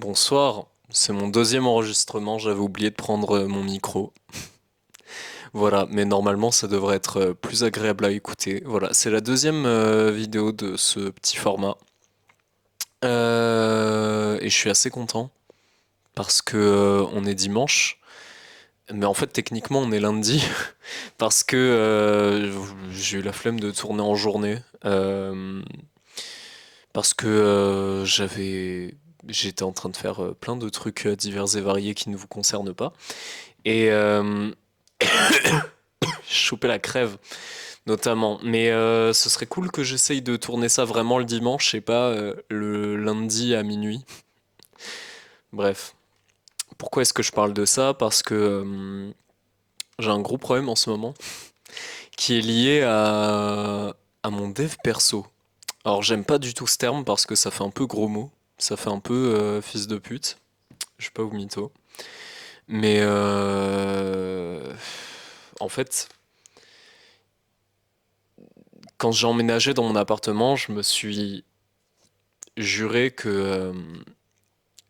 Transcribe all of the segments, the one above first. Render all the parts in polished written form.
Bonsoir, c'est mon deuxième enregistrement, j'avais oublié de prendre mon micro. Voilà, mais normalement ça devrait être plus agréable à écouter. Voilà, c'est la deuxième vidéo de ce petit format. Et je suis assez content parce que on est dimanche, mais en fait techniquement on est lundi parce que j'ai eu la flemme de tourner en journée. Parce que j'étais en train de faire plein de trucs divers et variés qui ne vous concernent pas. Et choper la crève notamment. Mais ce serait cool que j'essaye de tourner ça vraiment le dimanche et pas le lundi à minuit. Bref. Pourquoi est-ce que je parle de ça? Parce que j'ai un gros problème en ce moment qui est lié à mon dev perso. Alors j'aime pas du tout ce terme parce que ça fait un peu gros mot. Ça fait un peu fils de pute. Je sais pas où mytho. Mais en fait, quand j'ai emménagé dans mon appartement, je me suis juré que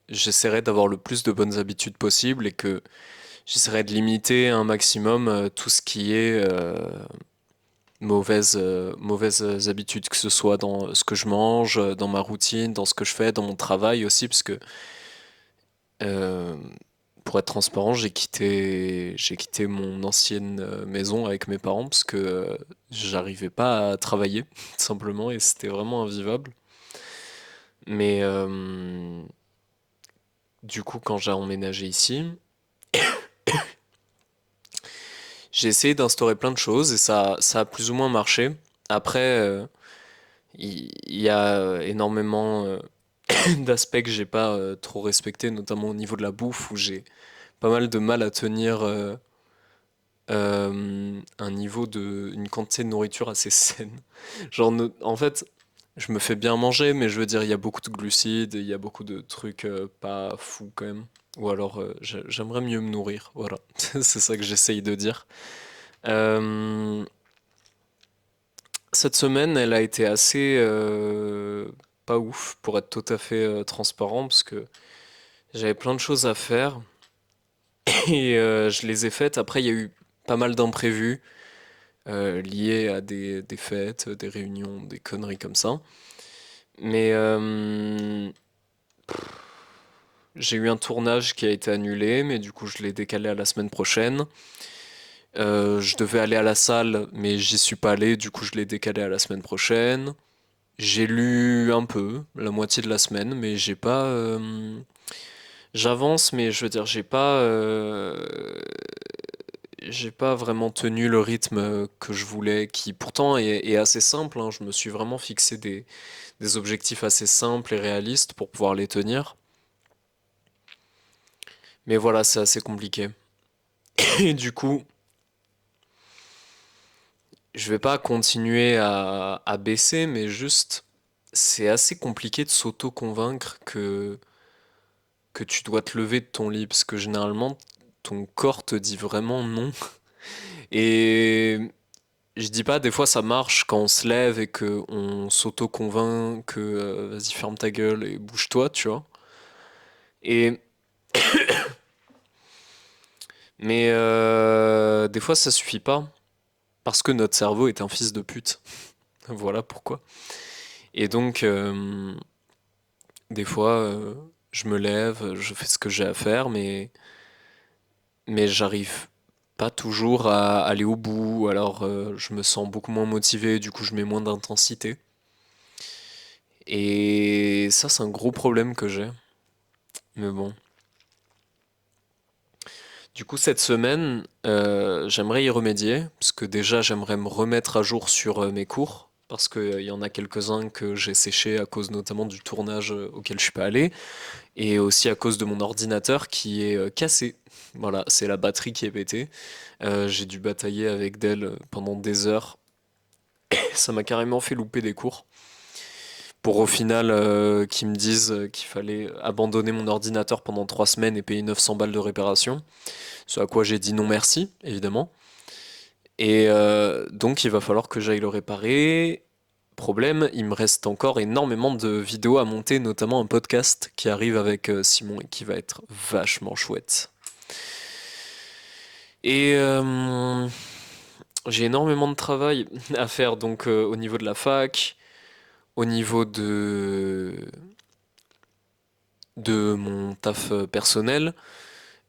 j'essaierais d'avoir le plus de bonnes habitudes possible et que j'essaierais de limiter un maximum tout ce qui est mauvaises habitudes, que ce soit dans ce que je mange, dans ma routine, dans ce que je fais, dans mon travail aussi, parce que euh, pour être transparent, j'ai quitté mon ancienne maison avec mes parents parce que j'arrivais pas à travailler, tout simplement, et c'était vraiment invivable. Mais du coup, quand j'ai emménagé ici, j'ai essayé d'instaurer plein de choses et ça a plus ou moins marché. Après, il y a énormément d'aspects que j'ai pas trop respectés, notamment au niveau de la bouffe, où j'ai pas mal de mal à tenir un niveau une quantité de nourriture assez saine. Genre, en fait, je me fais bien manger, mais je veux dire, il y a beaucoup de glucides, il y a beaucoup de trucs pas fous quand même. Ou alors, j'aimerais mieux me nourrir, voilà. C'est ça que j'essaye de dire. Euh, Cette semaine, elle a été assez pas ouf, pour être tout à fait transparent, parce que j'avais plein de choses à faire et je les ai faites. Après, il y a eu pas mal d'imprévus liés à des fêtes, des réunions, des conneries comme ça. Mais j'ai eu un tournage qui a été annulé, mais du coup, je l'ai décalé à la semaine prochaine. Je devais aller à la salle, mais j'y suis pas allé, du coup, je l'ai décalé à la semaine prochaine. J'ai lu un peu, la moitié de la semaine, mais j'ai pas. J'avance, mais je veux dire, j'ai pas vraiment tenu le rythme que je voulais, qui pourtant est assez simple, hein. Je me suis vraiment fixé des objectifs assez simples et réalistes pour pouvoir les tenir. Mais voilà, c'est assez compliqué. Et du coup, je vais pas continuer à baisser, mais juste, c'est assez compliqué de s'auto-convaincre que tu dois te lever de ton lit, parce que généralement, ton corps te dit vraiment non. Et je dis pas, des fois ça marche quand on se lève et que on s'auto-convainc que vas-y ferme ta gueule et bouge-toi, tu vois. Et mais des fois ça suffit pas parce que notre cerveau est un fils de pute. Voilà pourquoi. Et donc des fois je me lève, je fais ce que j'ai à faire, mais j'arrive pas toujours à aller au bout. Alors je me sens beaucoup moins motivé, du coup je mets moins d'intensité. Et ça c'est un gros problème que j'ai. Mais bon. Du coup, cette semaine, j'aimerais y remédier, parce que déjà, j'aimerais me remettre à jour sur mes cours, parce qu'il y en a quelques-uns que j'ai séchés à cause notamment du tournage auquel je suis pas allé, et aussi à cause de mon ordinateur qui est cassé. Voilà, c'est la batterie qui est pétée. J'ai dû batailler avec Dell pendant des heures. Ça m'a carrément fait louper des cours. Pour au final qu'ils me disent qu'il fallait abandonner mon ordinateur pendant 3 semaines et payer 900 balles de réparation. Ce à quoi j'ai dit non merci, évidemment. Et donc il va falloir que j'aille le réparer. Problème, il me reste encore énormément de vidéos à monter, notamment un podcast qui arrive avec Simon et qui va être vachement chouette. Et j'ai énormément de travail à faire donc au niveau de la fac, au niveau de mon taf personnel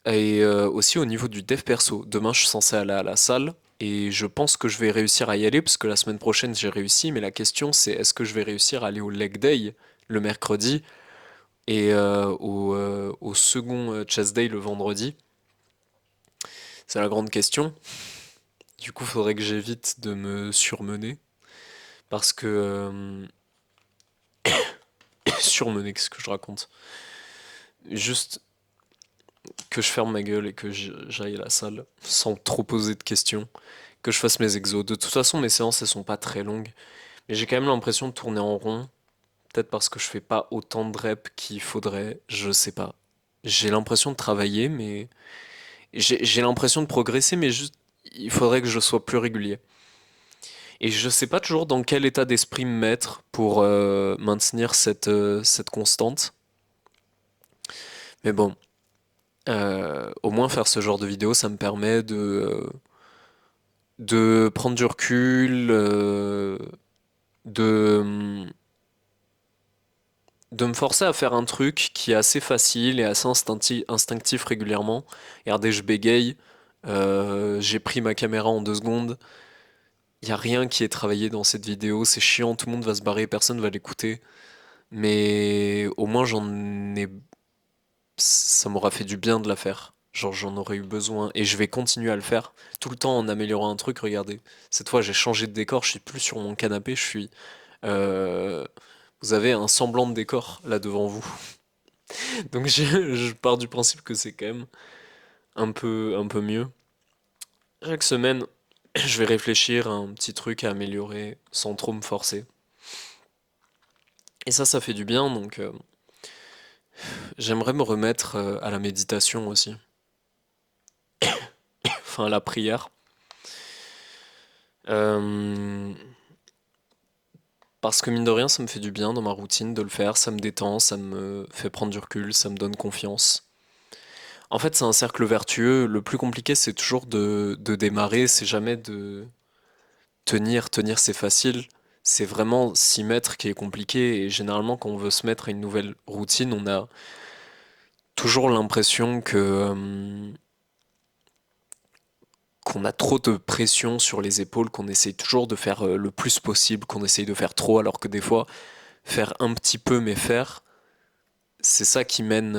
et aussi au niveau du dev perso. Demain, je suis censé aller à la salle et je pense que je vais réussir à y aller parce que la semaine prochaine, j'ai réussi. Mais la question, c'est est-ce que je vais réussir à aller au leg day le mercredi et au second chest day le vendredi? C'est la grande question. Du coup, il faudrait que j'évite de me surmener parce que surmener, qu'est-ce que je raconte? Juste que je ferme ma gueule et que j'aille à la salle sans trop poser de questions, que je fasse mes exos. De toute façon, mes séances, elles sont pas très longues, mais j'ai quand même l'impression de tourner en rond. Peut-être parce que je fais pas autant de reps qu'il faudrait, je sais pas. J'ai l'impression de travailler, mais j'ai l'impression de progresser, mais juste il faudrait que je sois plus régulier. Et je sais pas toujours dans quel état d'esprit me mettre pour maintenir cette constante. Mais bon, au moins faire ce genre de vidéo, ça me permet de prendre du recul, de, de me forcer à faire un truc qui est assez facile et assez instinctif régulièrement. Regardez, je bégaye, j'ai pris ma caméra en 2 secondes. Il n'y a rien qui est travaillé dans cette vidéo, c'est chiant, tout le monde va se barrer, personne va l'écouter. Mais au moins ça m'aura fait du bien de la faire. Genre j'en aurais eu besoin et je vais continuer à le faire tout le temps en améliorant un truc. Regardez, cette fois j'ai changé de décor, je suis plus sur mon canapé, je suis. euh, Vous avez un semblant de décor là devant vous. Donc je pars du principe que c'est quand même un peu mieux. Chaque semaine, je vais réfléchir à un petit truc à améliorer sans trop me forcer. Et ça fait du bien, donc j'aimerais me remettre à la méditation aussi. Enfin, à la prière. Euh, Parce que mine de rien, ça me fait du bien dans ma routine de le faire, ça me détend, ça me fait prendre du recul, ça me donne confiance. En fait, c'est un cercle vertueux. Le plus compliqué, c'est toujours de démarrer, c'est jamais de tenir. Tenir, c'est facile. C'est vraiment s'y mettre qui est compliqué. Et généralement, quand on veut se mettre à une nouvelle routine, on a toujours l'impression qu'on a trop de pression sur les épaules, qu'on essaye toujours de faire le plus possible, qu'on essaye de faire trop, alors que des fois, faire un petit peu mais faire, c'est ça qui mène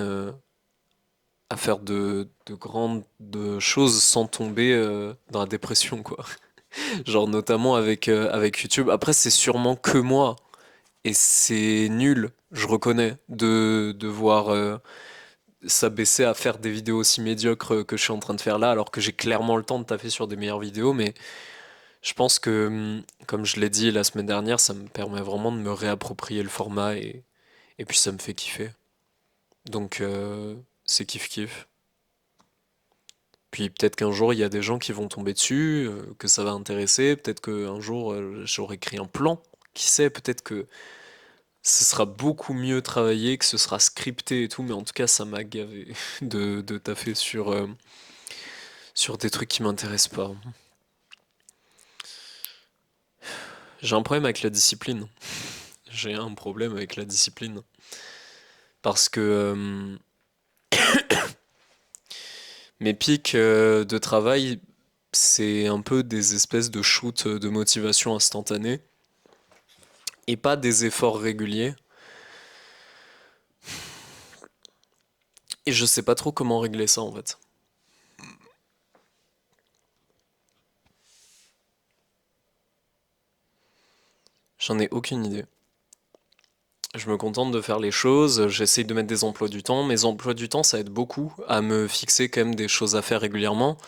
à faire de grandes choses sans tomber dans la dépression, quoi. Genre notamment avec YouTube. Après, c'est sûrement que moi. Et c'est nul, je reconnais, de voir s'abaisser à faire des vidéos aussi médiocres que je suis en train de faire là, alors que j'ai clairement le temps de taffer sur des meilleures vidéos. Mais je pense que, comme je l'ai dit la semaine dernière, ça me permet vraiment de me réapproprier le format et puis ça me fait kiffer. Donc c'est kiff-kiff. Puis peut-être qu'un jour il y a des gens qui vont tomber dessus, que ça va intéresser. Peut-être qu'un jour j'aurai créé un plan. Qui sait, peut-être que ce sera beaucoup mieux travaillé, que ce sera scripté et tout, mais en tout cas ça m'a gavé de taffer sur des trucs qui m'intéressent pas. J'ai un problème avec la discipline. J'ai un problème avec la discipline. Parce que mes pics de travail, c'est un peu des espèces de shoots de motivation instantanée et pas des efforts réguliers. Et je sais pas trop comment régler ça en fait. J'en ai aucune idée. Je me contente de faire les choses, j'essaye de mettre des emplois du temps. Mes emplois du temps, ça aide beaucoup à me fixer quand même des choses à faire régulièrement.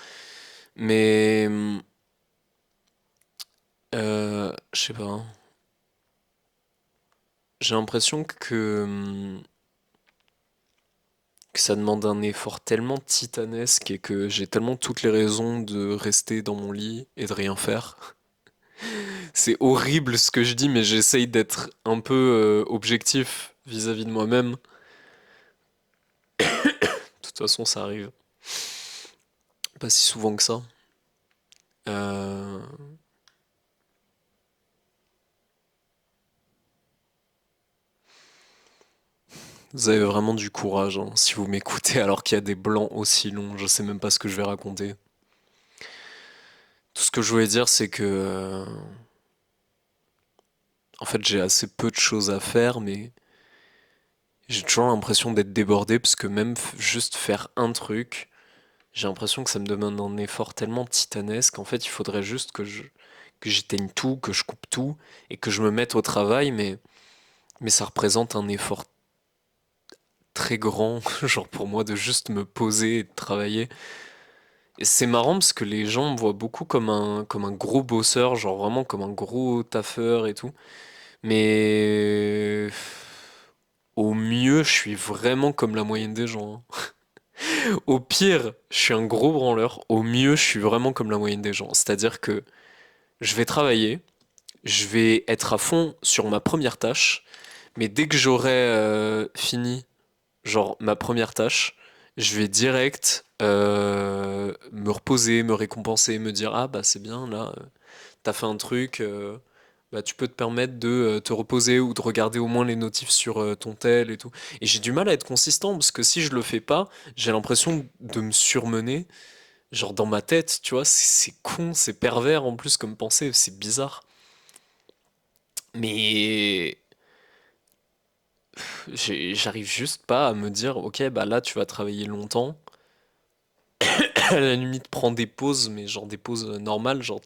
Mais je sais pas, hein. J'ai l'impression que ça demande un effort tellement titanesque et que j'ai tellement toutes les raisons de rester dans mon lit et de rien faire. C'est horrible ce que je dis, mais j'essaye d'être un peu objectif vis-à-vis de moi-même. De toute façon, ça arrive pas si souvent que ça. Euh, Vous avez vraiment du courage, hein, si vous m'écoutez alors qu'il y a des blancs aussi longs. Je sais même pas ce que je vais raconter. Tout ce que je voulais dire, c'est que, en fait, j'ai assez peu de choses à faire, mais j'ai toujours l'impression d'être débordé parce que même juste faire un truc, j'ai l'impression que ça me demande un effort tellement titanesque. En fait, il faudrait juste que j'éteigne tout, que je coupe tout et que je me mette au travail, mais ça représente un effort très grand, genre pour moi, de juste me poser et de travailler. Et c'est marrant parce que les gens me voient beaucoup comme un gros bosseur, genre vraiment comme un gros taffeur et tout. Mais au mieux, je suis vraiment comme la moyenne des gens, hein. Au pire, je suis un gros branleur. Au mieux, je suis vraiment comme la moyenne des gens. C'est-à-dire que je vais travailler, je vais être à fond sur ma première tâche, mais dès que j'aurai fini, genre ma première tâche, je vais direct me reposer, me récompenser, me dire ah bah c'est bien là, t'as fait un truc, bah tu peux te permettre de te reposer ou de regarder au moins les notifs sur ton tel et tout. Et j'ai du mal à être consistant parce que si je le fais pas, j'ai l'impression de me surmener, genre dans ma tête, tu vois, c'est con, c'est pervers en plus comme pensée, c'est bizarre. Mais j'arrive juste pas à me dire ok bah là tu vas travailler longtemps. À la limite, prends des pauses, mais genre des pauses normales. Genre,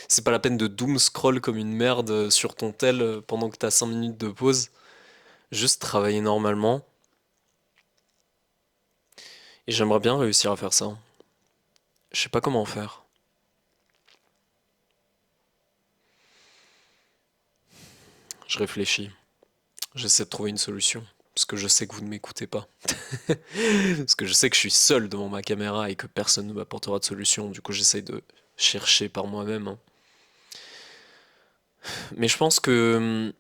c'est pas la peine de doom scroll comme une merde sur ton tel pendant que t'as 5 minutes de pause. Juste travailler normalement. Et j'aimerais bien réussir à faire ça. Je sais pas comment faire. Je réfléchis. J'essaie de trouver une solution. Parce que je sais que vous ne m'écoutez pas. Parce que je sais que je suis seul devant ma caméra et que personne ne m'apportera de solution. Du coup, j'essaie de chercher par moi-même, hein. Mais je pense que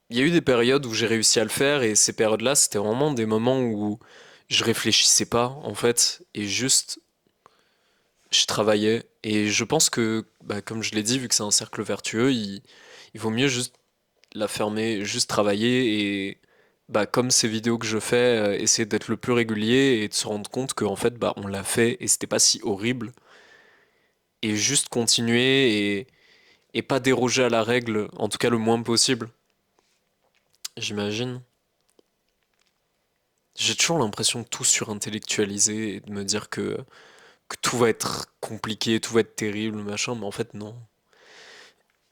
il y a eu des périodes où j'ai réussi à le faire et ces périodes-là, c'était vraiment des moments où je réfléchissais pas en fait et juste je travaillais. Et je pense que, bah, comme je l'ai dit, vu que c'est un cercle vertueux, il vaut mieux juste la fermer, juste travailler et bah, comme ces vidéos que je fais, essayer d'être le plus régulier et de se rendre compte qu'en fait, bah, on l'a fait et c'était pas si horrible et juste continuer et pas déroger à la règle, en tout cas le moins possible, j'imagine. J'ai toujours l'impression de tout surintellectualiser et de me dire que tout va être compliqué, tout va être terrible, machin, mais en fait non.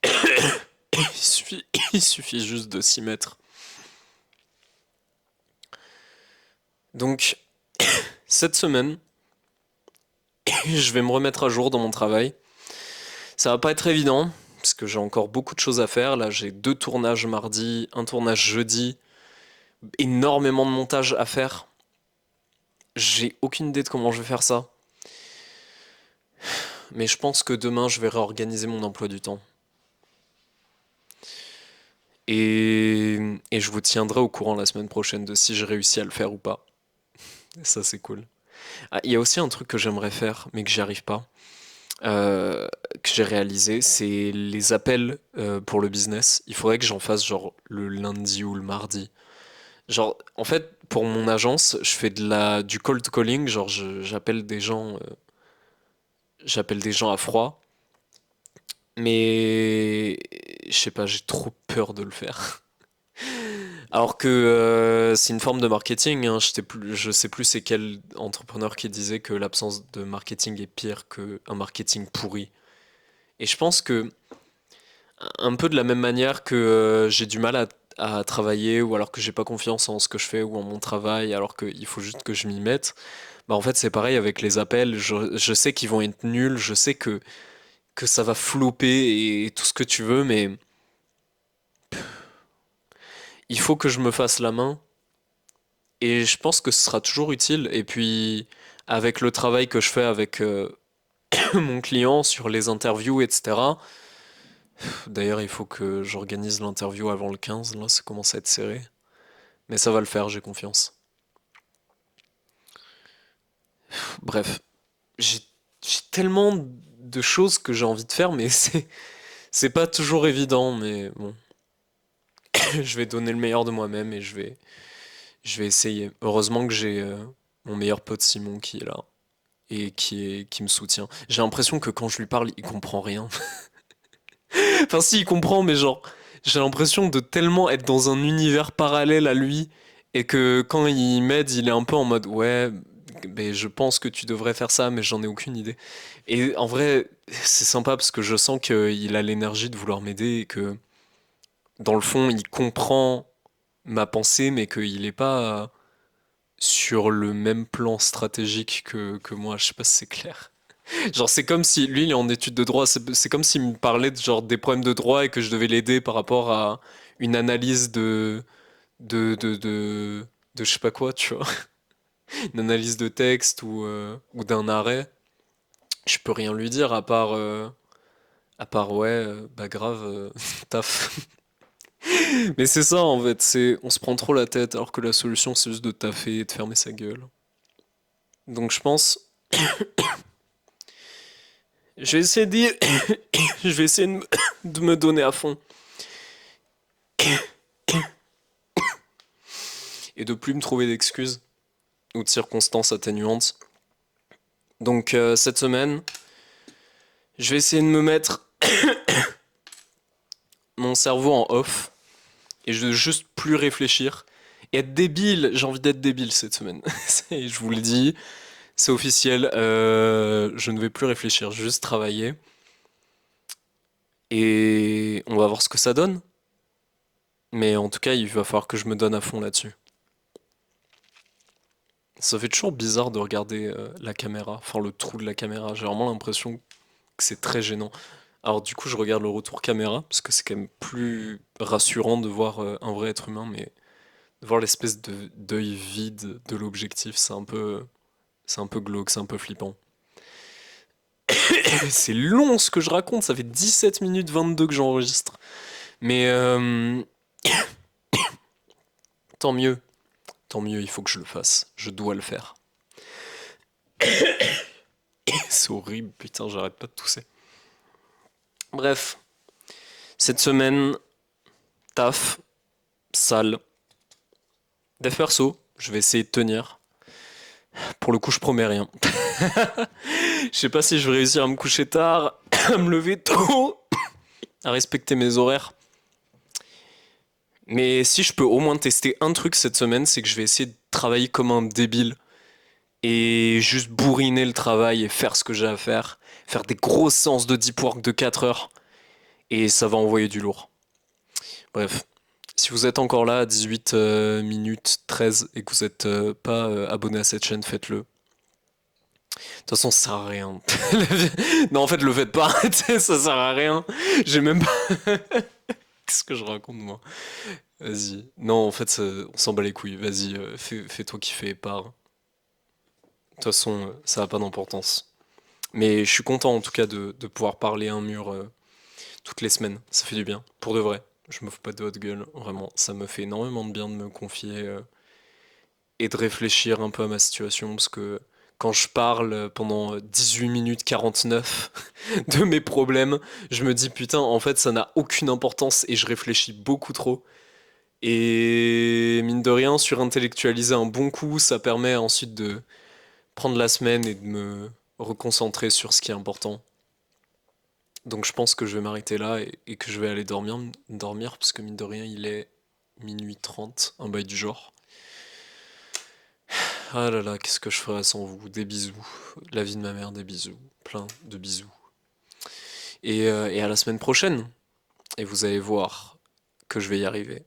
Il suffit, il suffit juste de s'y mettre. Donc, cette semaine, je vais me remettre à jour dans mon travail. Ça va pas être évident, parce que j'ai encore beaucoup de choses à faire. Là, j'ai 2 tournages mardi, un tournage jeudi, énormément de montage à faire. J'ai aucune idée de comment je vais faire ça. Mais je pense que demain, je vais réorganiser mon emploi du temps. Et je vous tiendrai au courant la semaine prochaine de si j'ai réussi à le faire ou pas. Ça, c'est cool. Ah, il y a aussi un truc que j'aimerais faire, mais que j'y arrive pas, que j'ai réalisé, c'est les appels pour le business. Il faudrait que j'en fasse genre le lundi ou le mardi. Genre, en fait, pour mon agence, je fais du cold calling, genre j'appelle des gens à froid, mais je sais pas, j'ai trop peur de le faire. Alors que c'est une forme de marketing, hein. Je sais plus c'est quel entrepreneur qui disait que l'absence de marketing est pire qu'un marketing pourri. Et je pense que un peu de la même manière que j'ai du mal à travailler ou alors que j'ai pas confiance en ce que je fais ou en mon travail alors qu'il faut juste que je m'y mette, bah en fait c'est pareil avec les appels. Je sais qu'ils vont être nuls, je sais que ça va flopper et tout ce que tu veux, mais il faut que je me fasse la main. Et je pense que ce sera toujours utile. Et puis, avec le travail que je fais avec mon client sur les interviews, etc., D'ailleurs, il faut que j'organise l'interview avant le 15, là, ça commence à être serré. Mais ça va le faire, j'ai confiance. Bref, j'ai j'ai tellement de choses que j'ai envie de faire, mais c'est pas toujours évident, mais bon, je vais donner le meilleur de moi-même et je vais essayer. Heureusement que j'ai mon meilleur pote Simon qui est là et qui me soutient. J'ai l'impression que quand je lui parle, il comprend rien. Enfin, si, il comprend, mais genre, j'ai l'impression de tellement être dans un univers parallèle à lui et que quand il m'aide, il est un peu en mode ouais, mais je pense que tu devrais faire ça, mais j'en ai aucune idée. Et en vrai, c'est sympa parce que je sens qu'il a l'énergie de vouloir m'aider et que dans le fond, il comprend ma pensée, mais qu'il est pas sur le même plan stratégique que moi. Je sais pas si c'est clair. Genre, c'est comme si lui, il est en études de droit. C'est comme s'il me parlait de genre des problèmes de droit et que je devais l'aider par rapport à une analyse de, de, de, de je sais pas quoi, tu vois. Une analyse de texte ou d'un arrêt. Je peux rien lui dire à part ouais, bah grave, taf. Mais c'est ça en fait, on se prend trop la tête alors que la solution c'est juste de taffer et de fermer sa gueule. Donc je pense, je vais essayer de, je vais essayer de me donner à fond et de plus me trouver d'excuses ou de circonstances atténuantes. Donc cette semaine, je vais essayer de me mettre mon cerveau en off et de juste plus réfléchir et être débile. J'ai envie d'être débile cette semaine. Je vous l'ai dit, c'est officiel. Je ne vais plus réfléchir, juste travailler et on va voir ce que ça donne. Mais en tout cas, il va falloir que je me donne à fond là-dessus. Ça fait toujours bizarre de regarder la caméra, enfin le trou de la caméra. J'ai vraiment l'impression que c'est très gênant. Alors du coup, je regarde le retour caméra parce que c'est quand même plus rassurant de voir un vrai être humain, mais de voir l'espèce de d'œil vide de l'objectif, c'est un peu glauque, c'est un peu flippant. C'est long ce que je raconte, ça fait 17 minutes 22 que j'enregistre. Mais tant mieux, tant mieux, il faut que je le fasse. Je dois le faire. C'est horrible, putain, j'arrête pas de tousser. Bref, cette semaine, taf, salle, dev perso, je vais essayer de tenir. Pour le coup, je promets rien. Je sais pas si je vais réussir à me coucher tard, à me lever tôt, à respecter mes horaires. Mais si je peux au moins tester un truc cette semaine, c'est que je vais essayer de travailler comme un débile et juste bourriner le travail et faire ce que j'ai à faire. Faire des grosses séances de deep work de 4 heures et ça va envoyer du lourd. Bref, si vous êtes encore là à 18 minutes 13 et que vous n'êtes pas abonné à cette chaîne, faites-le. De toute façon, ça sert à rien. Non, en fait, le faites pas. Ça sert à rien. J'ai même pas. Qu'est-ce que je raconte, moi? Vas-y. Non, en fait, on s'en bat les couilles. Vas-y, fais-toi kiffer, pars. De toute façon, ça n'a pas d'importance. Mais je suis content, en tout cas, de pouvoir parler à un mur toutes les semaines. Ça fait du bien. Pour de vrai. Je me fous pas de haute gueule. Vraiment, ça me fait énormément de bien de me confier et de réfléchir un peu à ma situation. Parce que quand je parle pendant 18 minutes 49 de mes problèmes, je me dis putain, en fait, ça n'a aucune importance et je réfléchis beaucoup trop. Et mine de rien, surintellectualiser un bon coup, ça permet ensuite de prendre la semaine et de me reconcentrer sur ce qui est important. Donc je pense que je vais m'arrêter là et que je vais aller dormir parce que mine de rien, il est minuit 30, un bail du genre. Ah là là, qu'est-ce que je ferais sans vous? Des bisous. La vie de ma mère, des bisous. Plein de bisous. Et à la semaine prochaine. Et vous allez voir que je vais y arriver.